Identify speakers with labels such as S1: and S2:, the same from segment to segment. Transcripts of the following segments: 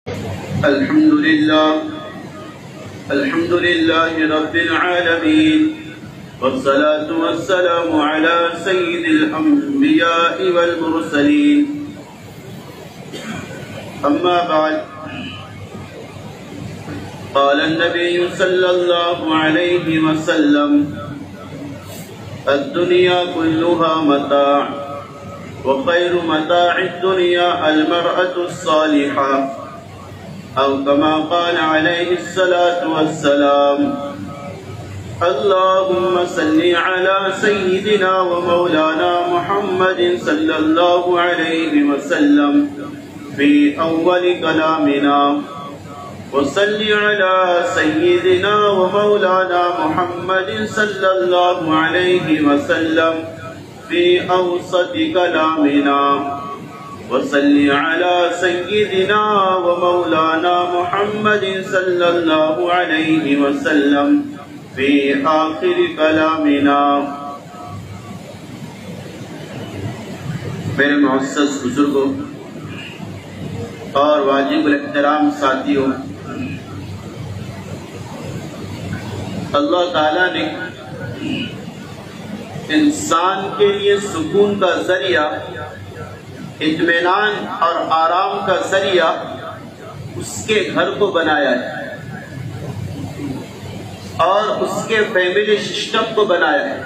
S1: الحمد لله رب العالمين، والصلاة والسلام على سيد الأنبياء والمرسلين. أما بعد، قال النبي صلى الله عليه وسلم: الدنيا كلها متاع، وخير متاع الدنيا المرأة الصالحة، أو كما قال عليه الصلاة والسلام. اللهم صل على سيدنا ومولانا محمد صلى الله عليه وسلم في أول كلامنا، وصل على سيدنا ومولانا محمد صلى الله عليه وسلم في أوسط كلامنا، وصل على سيدنا ومولانا محمد صلى الله عليه وسلم في آخر كلامنا. میرے معزز بزرگوں اور واجب الاحترام ساتھیوں، اللہ تعالیٰ نے انسان کے لیے سکون کا ذریعہ، اطمینان اور آرام کا ذریعہ اس کے گھر کو بنایا ہے اور اس کے فیملی سسٹم کو بنایا ہے.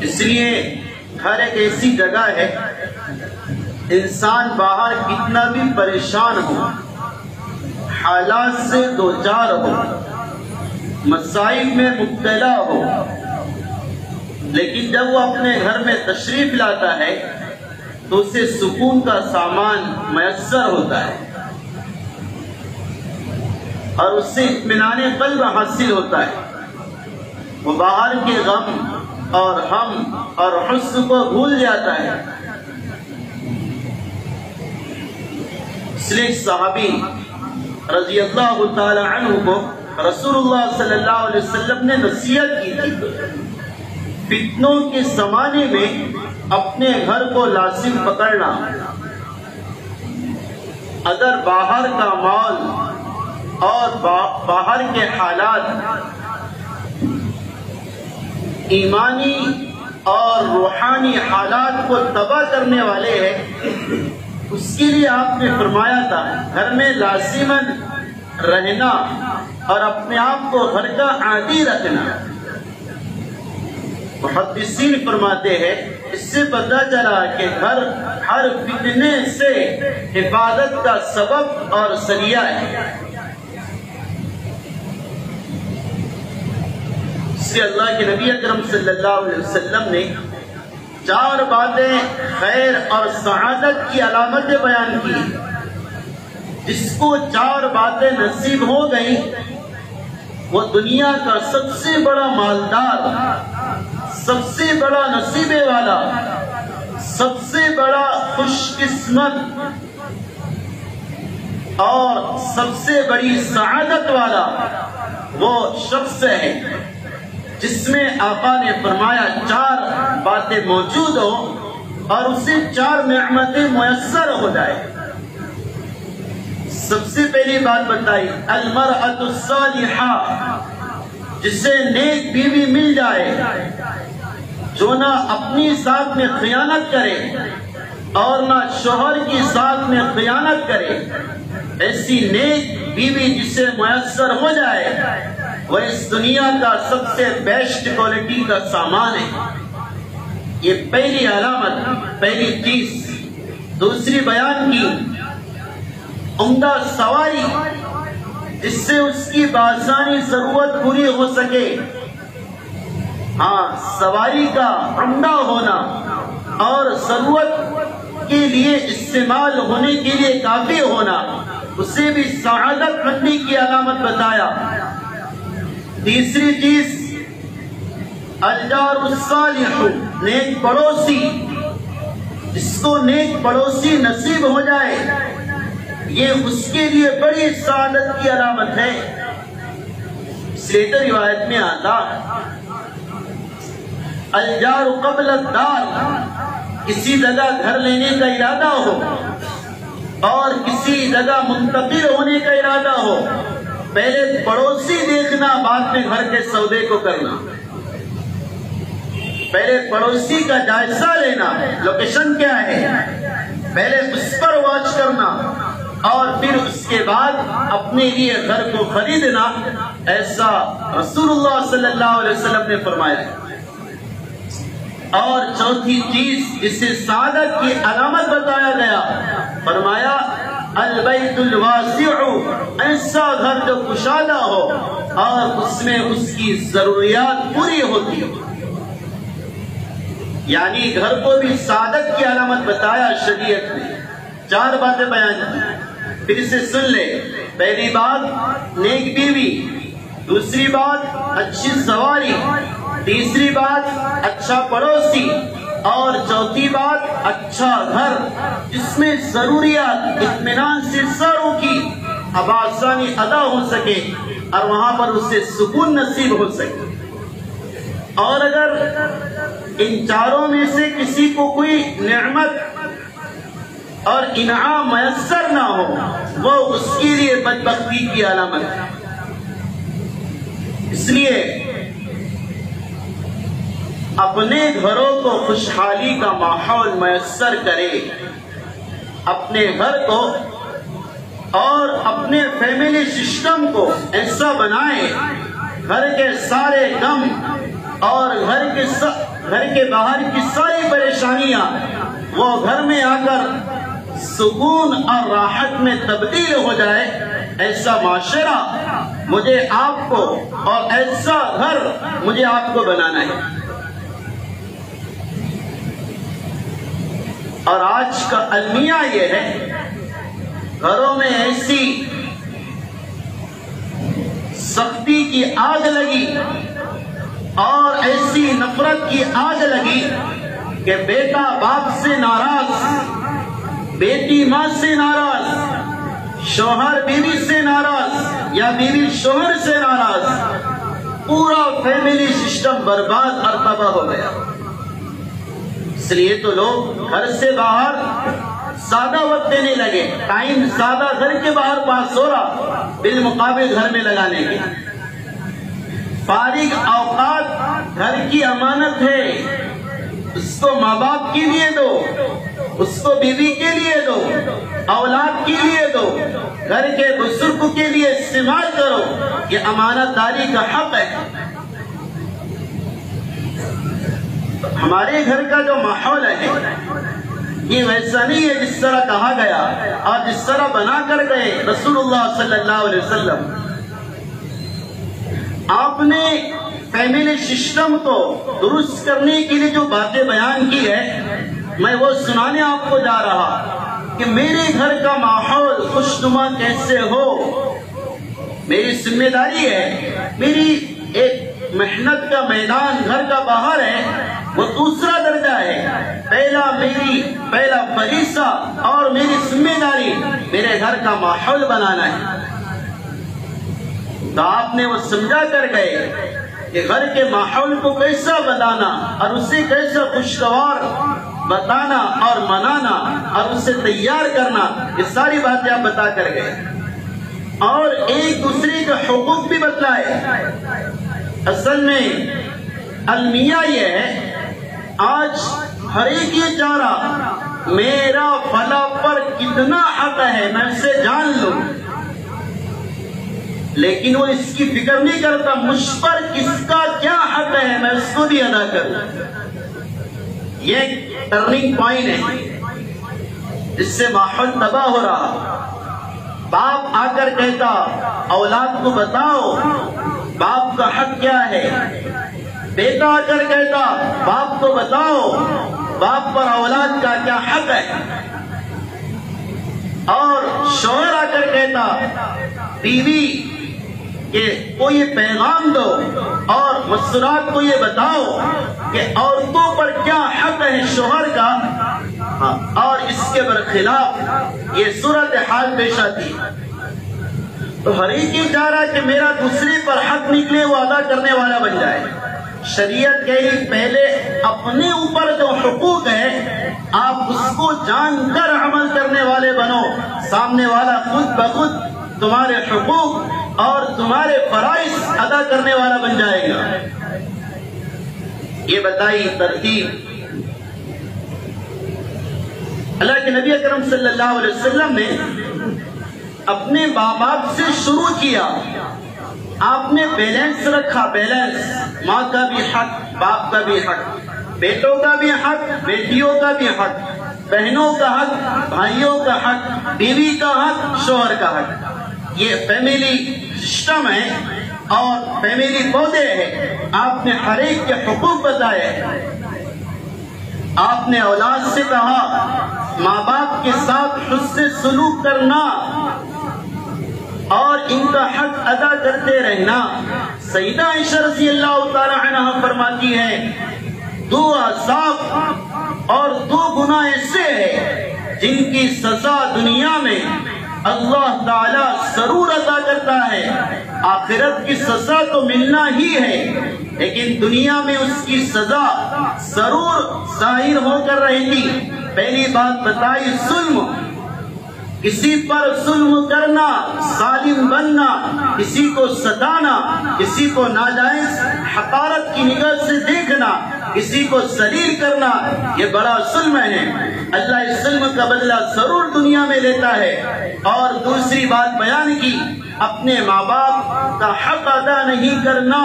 S1: اس لیے گھر ایک ایسی جگہ ہے، انسان باہر کتنا بھی پریشان ہو، حالات سے دوچار ہو، مسائل میں مبتلا ہو، لیکن جب وہ اپنے گھر میں تشریف لاتا ہے تو اسے سکون کا سامان میسر ہوتا ہے اور اس سے اطمینان قلب حاصل ہوتا ہے. وہ باہر کے غم اور ہم اور حزن کو بھول جاتا ہے. اس لیے صحابی رضی اللہ تعالی عنہ کو رسول اللہ صلی اللہ علیہ وسلم نے نصیحت کی تھی: فتنوں کے زمانے میں اپنے گھر کو لازم پکڑنا. اگر باہر کا ماحول اور باہر کے حالات ایمانی اور روحانی حالات کو تباہ کرنے والے ہیں، اس کے لیے آپ نے فرمایا تھا گھر میں لازماً رہنا اور اپنے آپ کو گھر کا عادی رکھنا. محدثین فرماتے ہیں اس سے پتہ چلا کہ گھر ہر فتنے سے حفاظت کا سبب اور ذریعہ ہے. اس لیے اللہ کے نبی اکرم صلی اللہ علیہ وسلم نے 4 باتیں خیر اور سعادت کی علامتیں بیان کی. جس کو 4 باتیں نصیب ہو گئیں وہ دنیا کا سب سے بڑا مالدار، سب سے بڑا نصیبے والا، سب سے بڑا خوش قسمت اور سب سے بڑی سعادت والا وہ شخص ہے جس میں آقا نے فرمایا 4 باتیں موجود ہوں اور اسے 4 نعمتیں میسر ہو جائے. سب سے پہلی بات بتائی المرأة الصالحہ، جسے نیک بیوی مل جائے جو نہ اپنی ساتھ میں خیانت کرے اور نہ شوہر کی ساتھ میں خیانت کرے. ایسی نیک بیوی جسے میسر ہو جائے وہ اس دنیا کا سب سے بیسٹ کوالٹی کا سامان ہے. یہ پہلی علامت، پہلی چیز. دوسری بیان کی عمدہ سواری، جس سے اس کی بآسانی ضرورت پوری ہو سکے. ہاں، سواری کا عمدہ ہونا اور ضرورت کے لیے استعمال ہونے کے لیے کافی ہونا، اسے بھی سعادت مندی کی علامت بتایا. تیسری چیز الجار الصالح، نیک پڑوسی. جس کو نیک پڑوسی نصیب ہو جائے یہ اس کے لیے بڑی سعادت کی علامت ہے. اس لیے روایت میں آتا الجار قبل الدار، کسی جگہ گھر لینے کا ارادہ ہو اور کسی جگہ منتقل ہونے کا ارادہ ہو، پہلے پڑوسی دیکھنا، بعد میں گھر کے سودے کو کرنا۔ پہلے پڑوسی کا جائزہ لینا، لوکیشن کیا ہے، پہلے اس پر واچ کرنا، اور پھر اس کے بعد اپنے لیے گھر کو خریدنا، ایسا رسول اللہ صلی اللہ علیہ وسلم نے فرمایا ہے۔ اور چوتھی چیز جسے سعادت کی علامت بتایا گیا، فرمایا البیت الواسع، ایسا گھر جو کشادہ ہو اور اس میں اس کی ضروریات پوری ہوتی ہو۔ یعنی گھر کو بھی سعادت کی علامت بتایا شریعت نے۔ 4 باتیں بیان کی، پھر اسے سن لے۔ پہلی بات نیک بیوی، دوسری بات اچھی سواری، تیسری بات اچھا پڑوسی، اور چوتھی بات اچھا گھر جس میں ضروریات اطمینان سے ساروں کی آسانی ادا ہو سکے اور وہاں پر اسے سکون نصیب ہو سکے۔ اور اگر ان چاروں میں سے کسی کو کوئی نعمت اور انعام میسر نہ ہو، وہ اس کے لیے بدبختی کی علامت ہے۔ اس لیے اپنے گھروں کو خوشحالی کا ماحول میسر کرے، اپنے گھر کو اور اپنے فیملی سسٹم کو ایسا بنائے، گھر کے سارے غم اور گھر کے باہر کی ساری پریشانیاں وہ گھر میں آ کر سکون اور راحت میں تبدیل ہو جائے۔ ایسا معاشرہ مجھے آپ کو اور ایسا گھر مجھے آپ کو بنانا ہے۔ اور آج کا المیہ یہ ہے، گھروں میں ایسی سختی کی آگ لگی اور ایسی نفرت کی آگ لگی کہ بیٹا باپ سے ناراض، بیٹی ماں سے ناراض، شوہر بیوی سے ناراض یا بیوی شوہر سے ناراض، پورا فیملی سسٹم برباد اور تباہ ہو گیا۔ اس لیے تو لوگ گھر سے باہر سادہ وقت دینے لگے، ٹائم سادہ گھر کے باہر پاس ہو رہا بالمقابل گھر میں لگانے کے۔ فارغ اوقات گھر کی امانت ہے، اس کو ماں باپ کے لیے دو، اس کو بیوی کے لیے دو، اولاد کے لیے دو، گھر کے بزرگ کے لیے استعمال کرو، یہ امانت داری کا حق ہے۔ ہمارے گھر کا جو ماحول ہے یہ ویسا نہیں ہے جس طرح کہا گیا اور جس طرح بنا کر گئے رسول اللہ صلی اللہ علیہ وسلم۔ آپ نے فیملی سسٹم کو درست کرنے کے لیے جو باتیں بیان کی ہے، میں وہ سنانے آپ کو جا رہا کہ میرے گھر کا ماحول خوشنما کیسے ہو۔ میری ذمہ داری ہے، میری ایک محنت کا میدان گھر کا باہر ہے، وہ دوسرا درجہ ہے۔ پہلا فریضہ اور میری ذمہ داری میرے گھر کا ماحول بنانا ہے۔ تو آپ نے وہ سمجھا کر گئے کہ گھر کے ماحول کو کیسا بنانا اور اسے کیسا خوشگوار بتانا اور منانا اور اسے تیار کرنا، یہ ساری باتیں آپ بتا کر گئے اور ایک دوسرے کے حقوق بھی بتلائے۔ اصل میں المیہ یہ ہے، آج ہر ایک یہ چاہ رہا میرا فلاں پر کتنا حق ہے میں اسے جان لوں، لیکن وہ اس کی فکر نہیں کرتا مجھ پر کس کا کیا حق ہے میں اس کو بھی ادا کروں۔ یہ ٹرننگ پوائنٹ ہے جس سے ماحول تباہ ہو رہا۔ باپ آ کر کہتا اولاد کو بتاؤ باپ کا حق کیا ہے، بیٹا آ کر کہتا باپ کو بتاؤ باپ پر اولاد کا کیا حق ہے، اور شوہر آ کر کہتا بیوی کو یہ پیغام دو اور مسئولات کو یہ بتاؤ کہ عورتوں پر کیا حق ہے شوہر کا، اور اس کے برخلاف یہ صورتحال پیش آتی۔ تو ہر ایک یہ چاہ رہا کہ میرا دوسرے پر حق نکلے وہ ادا کرنے والا بن جائے۔ شریعت کہی پہلے اپنے اوپر جو حقوق ہے آپ اس کو جان کر عمل کرنے والے بنو، سامنے والا خود بخود تمہارے حقوق اور تمہارے فرائض ادا کرنے والا بن جائے گا۔ یہ بتائی ترتیب اللہ کے نبی اکرم صلی اللہ علیہ وسلم نے اپنے ماں باپ سے شروع کیا۔ آپ نے بیلنس رکھا، بیلنس، ماں کا بھی حق، باپ کا بھی حق، بیٹوں کا بھی حق، بیٹیوں کا بھی حق، بہنوں کا حق، بھائیوں کا حق، بیوی کا حق، شوہر کا حق۔ یہ فیملی سسٹم ہے اور فیملی پودے ہے۔ آپ نے ہر ایک کے حقوق بتائے۔ آپ نے اولاد سے کہا ماں باپ کے ساتھ حسن سلوک کرنا اور ان کا حق ادا کرتے رہنا۔ سیدہ عائشہ رضی اللہ تعالی عنہ فرماتی ہے دو عذاب اور دو گناہ ایسے ہیں جن کی سزا دنیا میں اللہ تعالیٰ ضرور ادا کرتا ہے۔ آخرت کی سزا تو ملنا ہی ہے، لیکن دنیا میں اس کی سزا ضرور ظاہر ہو کر رہے گی۔ پہلی بات بتائی ظلم، کسی پر ظلم کرنا، ظالم بننا، کسی کو ستانا، کسی کو ناجائز حقارت کی نگاہ سے دیکھنا، کسی کو ذلیل کرنا، یہ بڑا ظلم ہے۔ اللہ اس ظلم کا بدلہ ضرور دنیا میں لیتا ہے۔ اور دوسری بات بیان کی، اپنے ماں باپ کا حق ادا نہیں کرنا،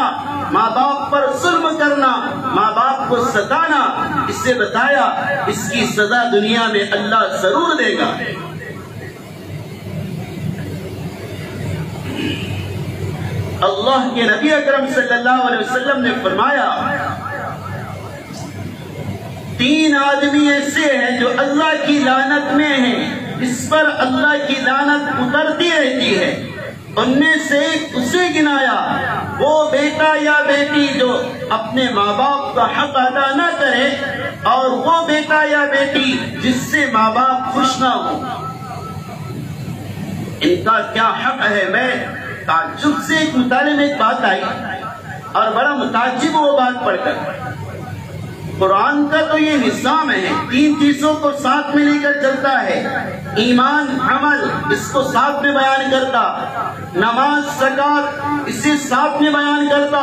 S1: ماں باپ پر ظلم کرنا، ماں باپ کو ستانا، اس سے بتایا اس کی سزا دنیا میں اللہ ضرور دے گا۔ اللہ کے نبی اکرم صلی اللہ علیہ وسلم نے فرمایا تین آدمی ایسے ہیں جو اللہ کی لعنت میں ہیں، اس پر اللہ کی لعنت اترتی رہتی ہے۔ ان میں سے ایک اسے گنایا، وہ بیٹا یا بیٹی جو اپنے ماں باپ کا حق ادا نہ کرے، اور وہ بیٹا یا بیٹی جس سے ماں باپ خوش نہ ہو۔ ان کا کیا حق ہے؟ میں تعجب سے ایک مطالعے میں ایک بات آئی اور بڑا متعجب وہ بات پڑھ کر۔ قرآن کا تو یہ نظام ہے، تین چیزوں کو ساتھ میں لے کر چلتا ہے، ایمان، عمل اس کو ساتھ میں بیان کرتا، نماز، زکات اسے ساتھ میں بیان کرتا،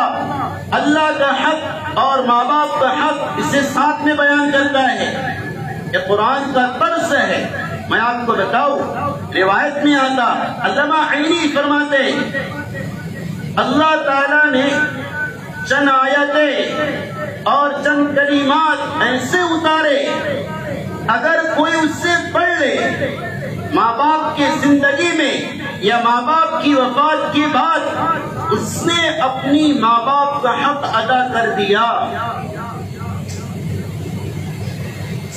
S1: اللہ کا حق اور ماں باپ کا حق اسے ساتھ میں بیان کرتا ہے۔ یہ قرآن کا طرز ہے۔ میں آپ کو بتاؤں، روایت میں آتا، علامہ عینی فرماتے اللہ تعالیٰ نے چند آیتیں اور چند کلمات ایسے اتارے، اگر کوئی اس سے پڑھ لے ماں باپ کی زندگی میں یا ماں باپ کی وفات کے بعد اس نے اپنی ماں باپ کا حق ادا کر دیا۔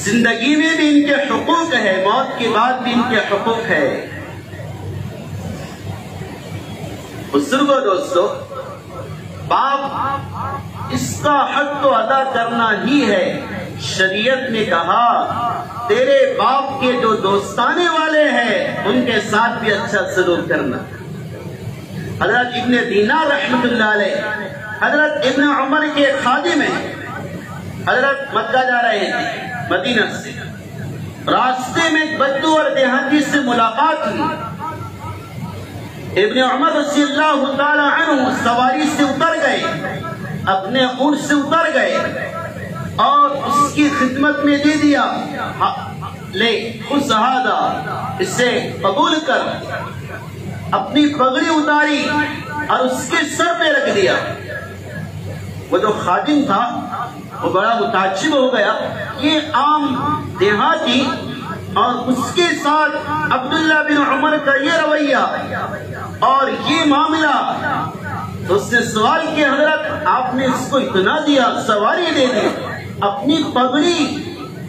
S1: زندگی میں بھی ان کے حقوق ہے، موت کے بعد بھی ان کے حقوق ہے۔ بزرگوں، دوستو، باپ اس کا حق تو ادا کرنا ہی ہے۔ شریعت نے کہا تیرے باپ کے جو دوستانے والے ہیں ان کے ساتھ بھی اچھا سلوک کرنا۔ حضرت ابن دینار رحمت اللہ علیہ، حضرت ابن عمر کے خادم ہیں، حضرت مکہ جا رہے تھے مدینہ سے، راستے میں ایک بدو اور دیہاتی سے ملاقات ہوئی۔ ابن عمر رضی اللہ تعالی عنہ سواری سے اتر گئے، اپنے اونٹ سے اتر گئے اور اس کی خدمت میں دے دیا، لے خذ ھذا، اسے قبول کر۔ اپنی پگڑی اتاری اور اس کے سر پہ رکھ دیا۔ وہ جو خادم تھا وہ بڑا متعجب ہو گیا، یہ عام دیہاتی اور اس کے ساتھ عبداللہ بن عمر کا یہ رویہ اور یہ معاملہ۔ تو اس نے سوال کیا، حضرت آپ نے اس کو اتنا دیا، سواری دے دی، اپنی پگڑی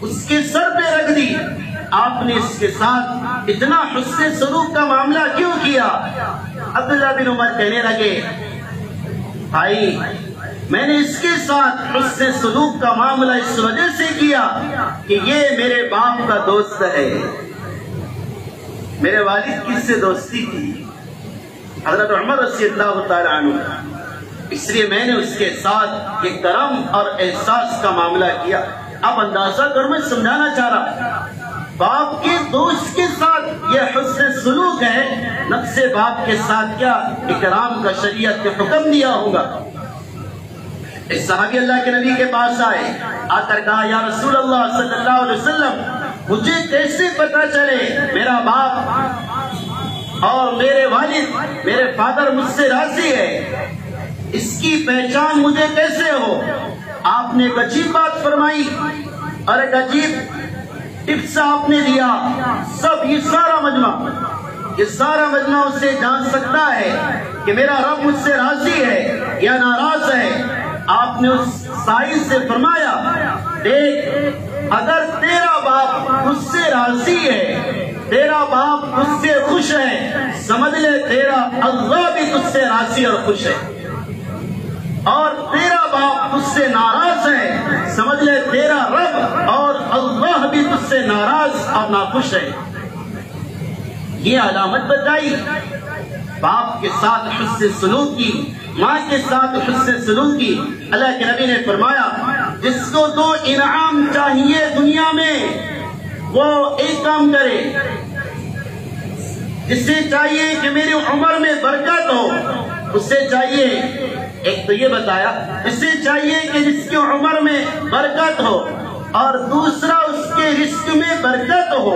S1: اس کے سر پہ رکھ دی، آپ نے اس کے ساتھ اتنا حسن سلوک کا معاملہ کیوں کیا؟ عبداللہ بن عمر کہنے لگے، بھائی میں نے اس کے ساتھ حسن سلوک کا معاملہ اس وجہ سے کیا کہ یہ میرے باپ کا دوست ہے۔ میرے والد کی اس سے دوستی تھی، حضرت عمر رضی اللہ تعالی عنہ، اس لیے میں نے اس کے ساتھ یہ کرم اور احساس کا معاملہ کیا۔ اب اندازہ کرو، میں سمجھانا چاہ رہا، باپ کے دوست کے ساتھ یہ حسن سلوک ہے، نفس باپ کے ساتھ کیا اکرام کا شریعت نے حکم دیا ہوگا۔ ایک صحابی اللہ کے نبی کے پاس آئے، آ کر کہا یا رسول اللہ صلی اللہ علیہ وسلم مجھے کیسے پتا چلے میرا باپ اور میرے والد، میرے فادر مجھ سے راضی ہے، اس کی پہچان مجھے کیسے ہو؟ آپ نے ایک عجیب بات فرمائی اور ایک عجیب ٹپس آپ نے دیا۔ سب یہ سارا مجمع اسے جان سکتا ہے کہ میرا رب مجھ سے راضی ہے یا ناراض ہے۔ آپ نے اس سائل سے فرمایا دیکھ، اگر تیرا باپ مجھ سے راضی ہے، تیرا باپ مجھ سے خوش ہے، سمجھ لے تیرا اللہ بھی تجھ سے راضی اور خوش ہے، اور تیرا باپ تجھ سے ناراض ہے، سمجھ لے تیرا رب اور اللہ بھی تجھ سے ناراض اور ناخوش ہے۔ یہ علامت بتائی باپ کے ساتھ حسن سلوک کی، ماں کے ساتھ حسن سلوک کی۔ اللہ کے نبی نے فرمایا جس کو دو انعام چاہیے دنیا میں وہ ایک کام کرے، جسے چاہیے کہ میری عمر میں برکت ہو، اسے چاہیے، ایک تو یہ بتایا، اسے چاہیے کہ جس کی عمر میں برکت ہو، اور دوسرا اس کے رزق میں برکت ہو۔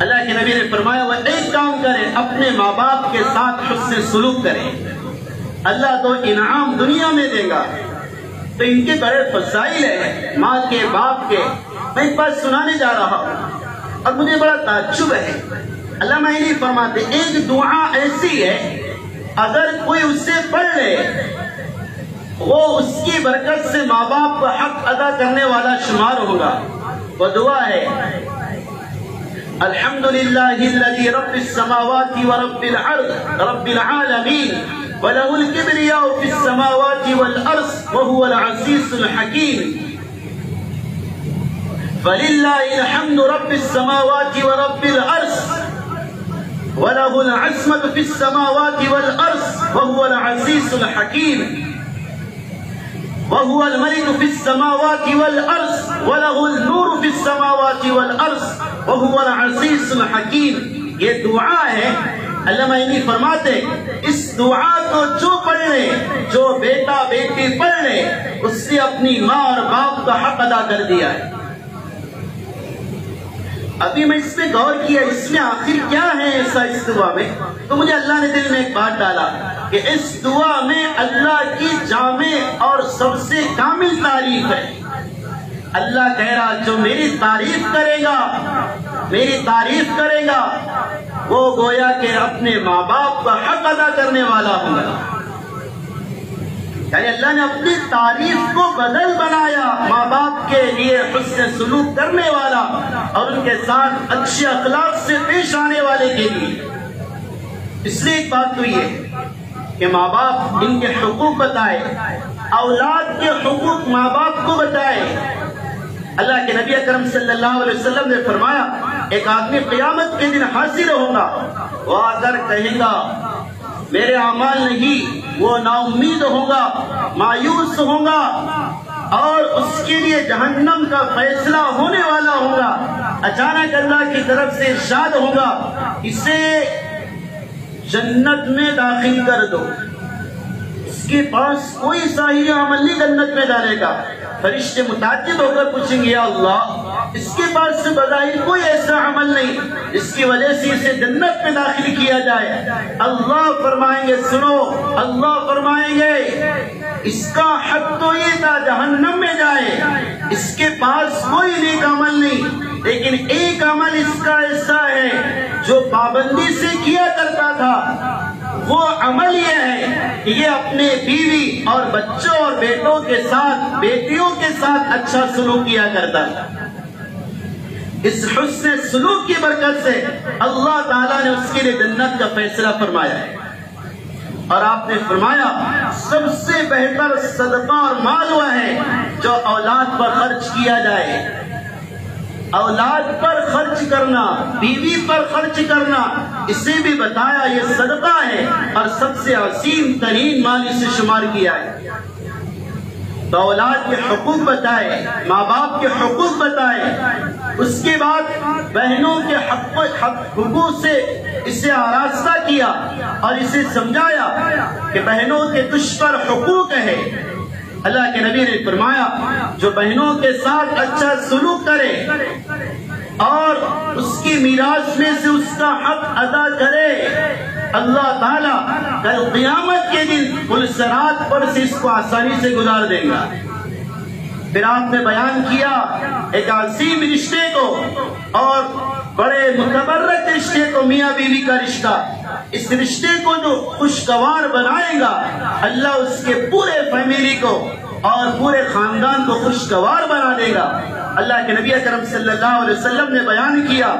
S1: اللہ کے نبی نے فرمایا وہ ایک کام کرے، اپنے ماں باپ کے ساتھ حسن سلوک کرے، اللہ تو انعام دنیا میں دے گا۔ تو ان کے بڑے فضائل ہیں ماں کے، باپ کے۔ میں ایک بات سنانے جا رہا ہوں اور مجھے بڑا تعجب ہے، علامہ علی فرماتے ایک دعا ایسی ہے اگر کوئی اسے پڑھ لے وہ اس کی برکت سے ماں باپ کا حق ادا کرنے والا شمار ہوگا۔ وہ دعا ہے الحمدللہ الذی رب السماوات ورب الارض رب العالمین وله الكبریاء فی السماوات والارض وهو العزیز الحکیم۔ فللہ الحمد رب السماوات ورب الارض وله العصمت فی السماوات والارض وهو العزیز الحکیم، وهو الملك في السماوات والارض وله النور في السماوات والارض وهو العزیز الحکیم۔ یہ دعا ہے، علامہ علی فرماتے اس دعا کو جو پڑھ لے، جو بیٹا بیٹی پڑھ لے، اس نے اپنی ماں اور باپ کا حق ادا کر دیا ہے۔ ابھی میں اس پہ غور کیا اس میں آخر کیا ہے ایسا اس دعا میں، تو مجھے اللہ نے دل میں ایک بات ڈالا کہ اس دعا میں اللہ کی جامع اور سب سے کامل تعریف ہے۔ اللہ کہہ رہا جو میری تعریف کرے گا، میری تعریف کرے گا وہ گویا کہ اپنے ماں باپ کا حق ادا کرنے والا ہوگا۔ یعنی اللہ نے اپنی تعریف کو بدل بنایا ماں باپ کے لیے حسن سلوک کرنے والا اور ان کے ساتھ اچھے اخلاق سے پیش آنے والے کے لیے۔ اس لیے ایک بات تو یہ کہ ماں باپ ان کے حقوق بتائے، اولاد کے حقوق ماں باپ کو بتائے۔ اللہ کے نبی اکرم صلی اللہ علیہ وسلم نے فرمایا ایک آدمی قیامت کے دن حاضر ہوگا، وہ آ کر کہے گا میرے اعمال نہیں، وہ نا امید ہوگا، مایوس ہوگا، اور اس کے لیے جہنم کا فیصلہ ہونے والا ہوگا۔ اچانک اللہ کی طرف سے ارشاد ہوگا اسے جنت میں داخل کر دو۔ اس کے پاس کوئی صحیح عمل نہیں جنت میں ڈالے گا۔ فرشتے متعجب ہو کر پوچھیں گے یا اللہ اس کے پاس سے بظاہر کوئی ایسا عمل نہیں جس کی وجہ سے اسے جنت میں داخل کیا جائے۔ اللہ فرمائیں گے سنو، اللہ فرمائیں گے اس کا حق تو یہ تھا جہنم میں جائے، اس کے پاس کوئی نیک عمل نہیں، لیکن ایک عمل اس کا ایسا ہے جو پابندی سے کیا کرتا تھا، وہ عمل یہ ہے کہ یہ اپنے بیوی اور بچوں اور بیٹوں کے ساتھ، بیٹیوں کے ساتھ اچھا سلوک کیا کرتا تھا۔ اس حسن سلوک کی برکت سے اللہ تعالیٰ نے اس کے لیے جنت کا فیصلہ فرمایا ہے۔ اور آپ نے فرمایا سب سے بہتر صدقہ اور مال وہ ہے جو اولاد پر خرچ کیا جائے۔ اولاد پر خرچ کرنا، بیوی پر خرچ کرنا، اسے بھی بتایا یہ صدقہ ہے اور سب سے عظیم ترین مال اسے شمار کیا ہے۔ تو اولاد کے حقوق بتائے، ماں باپ کے حقوق بتائے، اس کے بعد بہنوں کے حقوق سے اسے آراستہ کیا اور اسے سمجھایا کہ بہنوں کے تجھ پر حقوق ہے۔ اللہ کے نبی نے فرمایا جو بہنوں کے ساتھ اچھا سلوک کرے اور اس کی میراث میں سے اس کا حق ادا کرے، اللہ تعالیٰ کل قیامت کے دن پل صراط پر سے اس کو آسانی سے گزار دے گا۔ پھر آپ نے بیان کیا ایک عظیم رشتے کو اور بڑے متبرک رشتے کو، میاں بیوی کا رشتہ، اس رشتے کو جو خوشگوار بنائے گا اللہ اس کے پورے فیملی کو اور پورے خاندان کو خوشگوار بنا دے گا۔ اللہ کے نبی اکرم صلی اللہ علیہ وسلم نے بیان کیا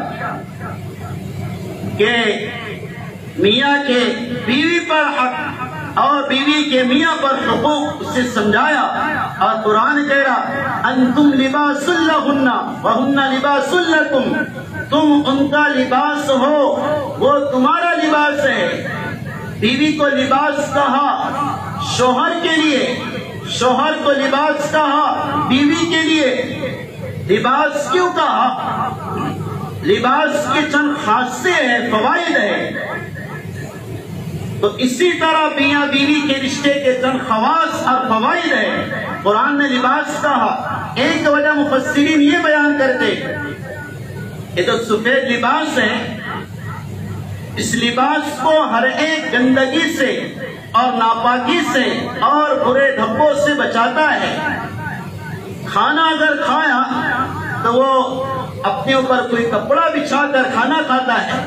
S1: کہ میاں کے بیوی پر حق اور بیوی کے میاں پر حقوق، اسے سمجھایا اور قرآن کہہ رہا انتم لباس لہن وہن لباس لکم، تم ان کا لباس ہو وہ تمہارا لباس ہے۔ بیوی کو لباس کہا شوہر کے لیے، شوہر کو لباس کہا بیوی کے لیے۔ لباس کیوں کہا؟ لباس کے چند خاصے ہیں، فوائد ہیں۔ تو اسی طرح میاں بیوی کے رشتے کے چند خواص اور فوائد ہیں۔ قرآن نے لباس کہا، ایک وجہ مفسرین یہ بیان کرتے یہ تو سفید لباس ہے، اس لباس کو ہر ایک گندگی سے اور ناپاکی سے اور برے دھبوں سے بچاتا ہے۔ کھانا اگر کھایا تو وہ اپنے اوپر کوئی کپڑا بچھا کر کھانا کھاتا ہے،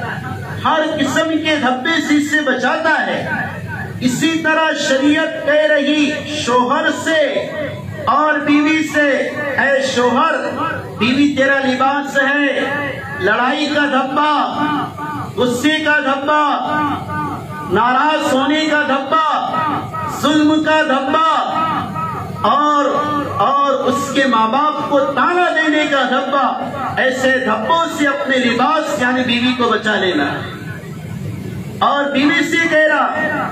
S1: ہر قسم کے دھبے سے اس سے بچاتا ہے۔ اسی طرح شریعت کہہ رہی شوہر سے اور بیوی سے، اے شوہر بیوی تیرا لباس ہے، لڑائی کا دھبا، غصے کا دھبا، ناراض ہونے کا دھبا، ظلم کا دھبا اور اس کے ماں باپ کو تانا دینے کا دھبا، ایسے دھبوں سے اپنے لباس یعنی بیوی کو بچا لینا۔ اور بیوی سے کہہ رہا،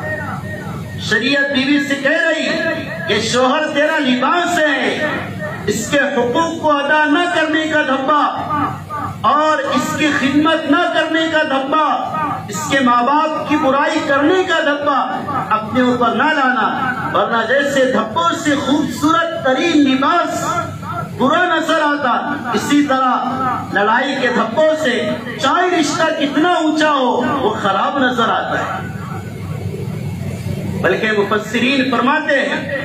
S1: شریعت بیوی سے کہہ رہی کہ شوہر تیرا لباس ہے، اس کے حقوق کو ادا نہ کرنے کا دھبا اور اس کی خدمت نہ کرنے کا دھبا، اس کے ماں باپ کی برائی کرنے کا دھبا اپنے اوپر نہ لانا، ورنہ جیسے دھبوں سے خوبصورت ترین لباس برا نظر آتا، اسی طرح لڑائی کے دھبوں سے چاہے رشتہ کتنا اونچا ہو وہ خراب نظر آتا ہے۔ بلکہ مفسرین فرماتے ہیں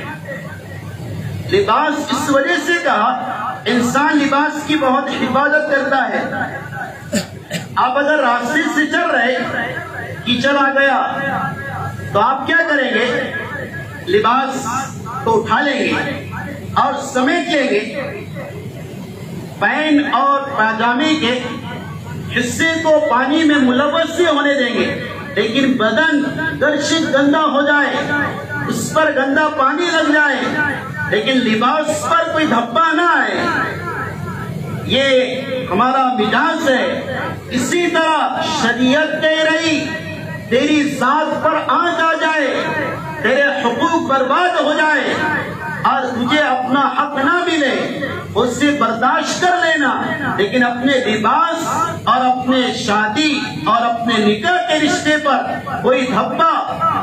S1: لباس اس وجہ سے کہا، انسان لباس کی بہت حفاظت کرتا ہے۔ آپ اگر راستے سے چل رہے کیچڑ آ گیا تو آپ کیا کریں گے؟ لباس کو اٹھا لیں گے اور سمیٹ لیں گے، پین اور پاجامے کے حصے کو پانی میں ملوث سے ہونے دیں گے، لیکن بدن گرشت گندا ہو جائے، اس پر گندا پانی لگ جائے لیکن لباس پر کوئی دھبا نہ آئے، یہ ہمارا مزاج ہے۔ اسی طرح شریعت کہہ رہی تیری ذات پر آنچ آ جائے، تیرے حقوق برباد ہو جائے اور تجھے اپنا حق نہ ملے، اسے برداشت کر لینا، لیکن اپنے لباس اور اپنے شادی اور اپنے نکاح کے رشتے پر کوئی دھبا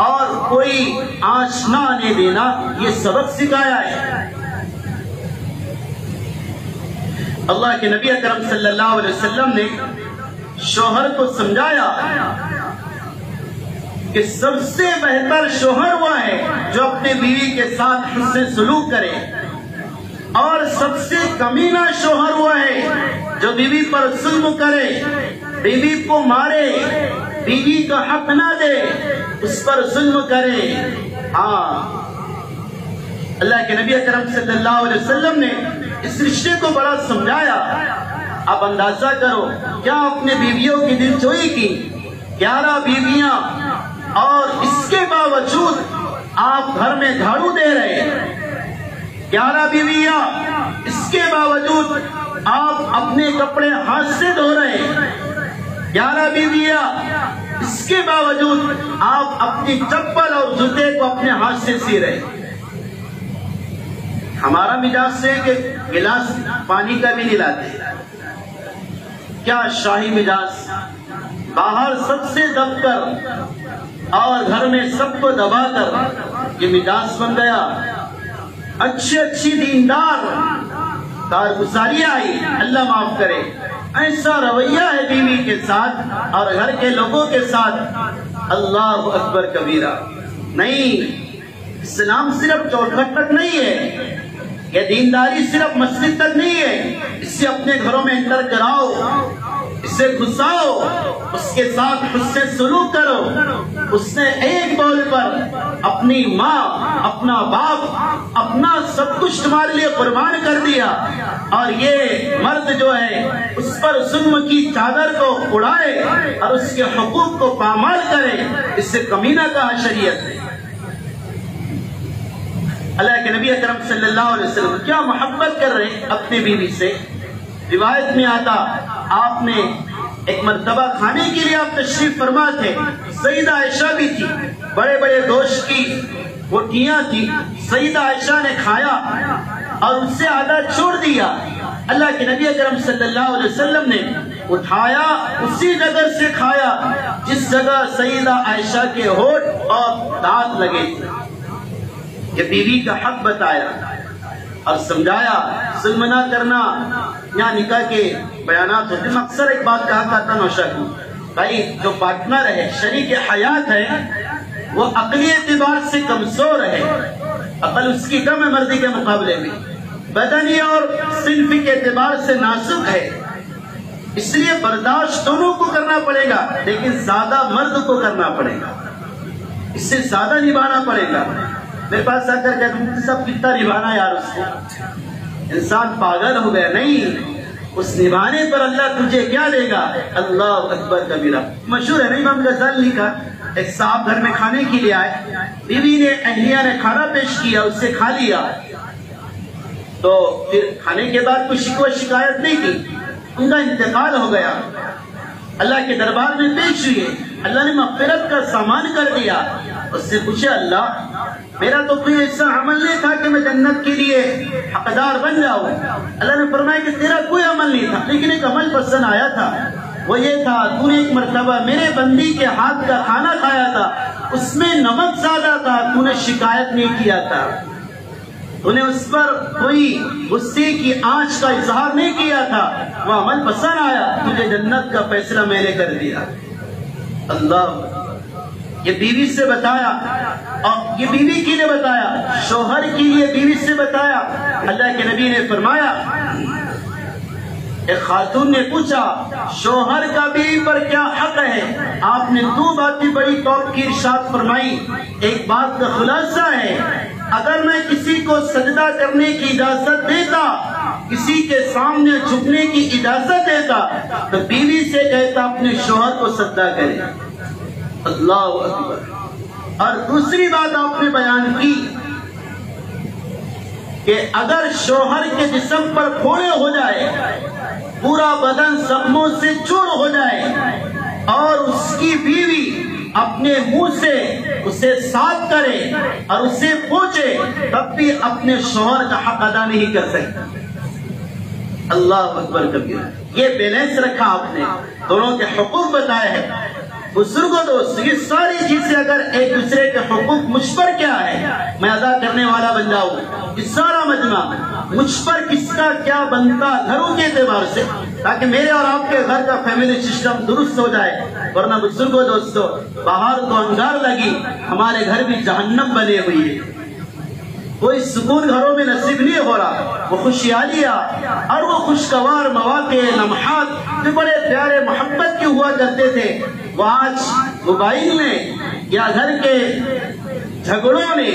S1: اور کوئی آنچ نہ آنے دینا، یہ سبق سکھایا ہے۔ اللہ کے نبی اکرم صلی اللہ علیہ وسلم نے شوہر کو سمجھایا کہ سب سے بہتر شوہر وہ ہے جو اپنے بیوی کے ساتھ حسن سلوک کرے، اور سب سے کمینہ شوہر وہ ہے جو بیوی پر ظلم کرے، بیوی کو مارے، بیوی کا حق نہ دے، اس پر ظلم کرے۔ ہاں، اللہ کے نبی اکرم صلی اللہ علیہ وسلم نے اس رشتے کو بڑا سمجھایا۔ آپ اندازہ کرو کیا اپنے بیویوں کی دل جوئی کی، 11 بیویاں، اور اس کے باوجود آپ گھر میں جھاڑو دے رہے، 11 بیویاں، اس کے باوجود آپ اپنے کپڑے ہاتھ سے دھو رہے، 11 بیویاں، اس کے باوجود آپ اپنی چپل اور جوتے کو اپنے ہاتھ سے سی رہے۔ ہمارا مزاج سے کہ گلاس پانی کا بھی نہیں لاتے، کیا شاہی مزاج، باہر سب سے دب کر اور گھر میں سب کو دبا کر یہ مزاج بن گیا۔ اچھی دیندار کارگزاریاں آئی، اللہ معاف کرے، ایسا رویہ ہے بیوی کے ساتھ اور گھر کے لوگوں کے ساتھ، اللہ اکبر کبیرہ۔ نہیں، اسلام صرف چوکھٹ تک نہیں ہے، یہ دینداری صرف مسجد تک نہیں ہے، اس سے اپنے گھروں میں انٹر کراؤ، اسے گھساؤ، اس کے ساتھ حسن سلوک کرو۔ اس نے ایک بول پر اپنی ماں، اپنا باپ، اپنا سب کچھ تمہارے لیے قربان کر دیا، اور یہ مرد جو ہے اس پر ظلم کی چادر کو اڑائے اور اس کے حقوق کو پامال کرے، اس سے کمینہ کہا شریعت نے۔ اللہ کے نبی اکرم صلی اللہ علیہ وسلم کیا محبت کر رہے اپنی بیوی سے۔ روایت میں آتا، آپ نے ایک مرتبہ کھانے کے لیے آپ تشریف فرما تھے، سیدہ عائشہ بھی تھی، بڑے بڑے گوشت کی بوٹیاں تھی، سیدہ عائشہ نے کھایا اور اس سے آدھا چھوڑ دیا۔ اللہ کے نبی اکرم صلی اللہ علیہ وسلم نے اٹھایا، اسی جگہ سے کھایا جس جگہ سیدہ عائشہ کے ہونٹ اور دانت لگے تھے۔ یہ بیوی کا حق بتایا اور سمجھایا، ظلم نہ کرنا۔ یہاں نکاح کے بیانات ہوتے ہیں، اکثر ایک بات کہا کرتا نوشا کی، بھائی جو پارٹنر ہے، شریک حیات ہے، وہ عقلی اعتبار سے کمزور ہے، عقل اس کی کم ہے مردی کے مقابلے میں، بدنی اور صنفی کے اعتبار سے نازک ہے، اس لیے برداشت دونوں کو کرنا پڑے گا، لیکن زیادہ مرد کو کرنا پڑے گا، اس سے زیادہ نبھانا پڑے گا۔ میرے پاس آ کر کہ سب کتنا نبھانا یار، اس کو انسان پاگل ہو گیا۔ نہیں، اس نبھانے پر اللہ تجھے کیا دے گا، اللہ اکبر کبیرہ۔ مشہور ہے نا، امام غزالی لکھا، ایک صاحب گھر میں کھانے کے لیے آئے، بیوی نے، اہلیہ نے کھانا پیش کیا، اس سے کھا لیا، تو پھر کھانے کے بعد کوئی شکوہ شکایت نہیں کی، ان کا انتقال ہو گیا، اللہ کے دربار میں پیش ہوئے، اللہ نے مغفرت کا سامان کر دیا۔ اس سے پوچھا، اللہ میرا تو کوئی ایسا عمل نہیں تھا کہ میں جنت کے لیے حقدار بن جاؤں۔ اللہ نے فرمایا کہ تیرا کوئی عمل نہیں تھا، لیکن ایک عمل پسند آیا تھا، وہ یہ تھا تو نے ایک مرتبہ میرے بندی کے ہاتھ کا کھانا کھایا تھا، اس میں نمک زیادہ تھا، تو نے شکایت نہیں کیا تھا، تو نے اس پر کوئی غصے کی آنچ کا اظہار نہیں کیا تھا، وہ عمل پسند آیا، تجھے جنت کا فیصلہ میں نے کر دیا۔ اللہ، یہ بیوی سے بتایا، اور یہ بیوی کے لیے بتایا، شوہر کے لیے بیوی سے بتایا۔ اللہ کے نبی نے فرمایا، ایک خاتون نے پوچھا شوہر کا بیوی پر کیا حق ہے، آپ نے دو باتیں بڑی توقع کی ارشاد فرمائی۔ ایک بات کا خلاصہ ہے، اگر میں کسی کو سجدہ کرنے کی اجازت دیتا، کسی کے سامنے جھکنے کی اجازت دیتا، تو بیوی سے کہتا اپنے شوہر کو سجدہ کرے۔ اللہ اکبر۔ اور دوسری بات آپ نے بیان کی کہ اگر شوہر کے جسم پر پھوڑے ہو جائے، پورا بدن زخموں سے چور ہو جائے، اور اس کی بیوی اپنے منہ سے اسے صاف کرے اور اسے پوچھے، تب بھی اپنے شوہر کا حق ادا نہیں کر سکتی۔ اللہ اکبر کبیرہ۔ یہ بیلنس رکھا آپ نے، دونوں کے حقوق بتائے ہیں۔ بزرگوں دوست، یہ ساری چیزیں اگر ایک دوسرے کے حقوق مجھ پر کیا ہے میں ادا کرنے والا بن جاؤں، یہ سارا مجمع مجھ پر کس کا کیا بنتا گھروں کے اعتبار سے، تاکہ میرے اور آپ کے گھر کا فیملی سسٹم درست ہو جائے۔ ورنہ بزرگوں دوستو، باہر تو انگار لگی، ہمارے گھر بھی جہنم بنے ہوئی ہے، کوئی سکون گھروں میں نصیب نہیں ہو رہا۔ وہ خوشحالیاں اور وہ خوشگوار مواقع، لمحات جو بڑے پیارے محبت کے ہوا کرتے تھے، وہ آج موبائل نے یا گھر کے جھگڑوں نے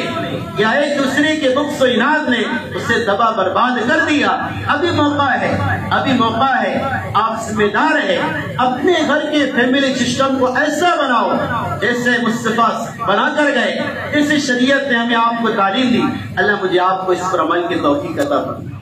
S1: یا ایک دوسرے کے بغض و عناد نے اسے دبا برباد کر دیا۔ ابھی موقع ہے، ابھی موقع ہے، آپ ذمہ دار ہیں، اپنے گھر کے فیملی سسٹم کو ایسا بناؤ جیسے مصطفیٰ بنا کر گئے، جیسے شریعت نے ہمیں آپ کو تعلیم دی۔ اللہ مجھے آپ کو اس پر عمل کی توفیق عطا فرمائے۔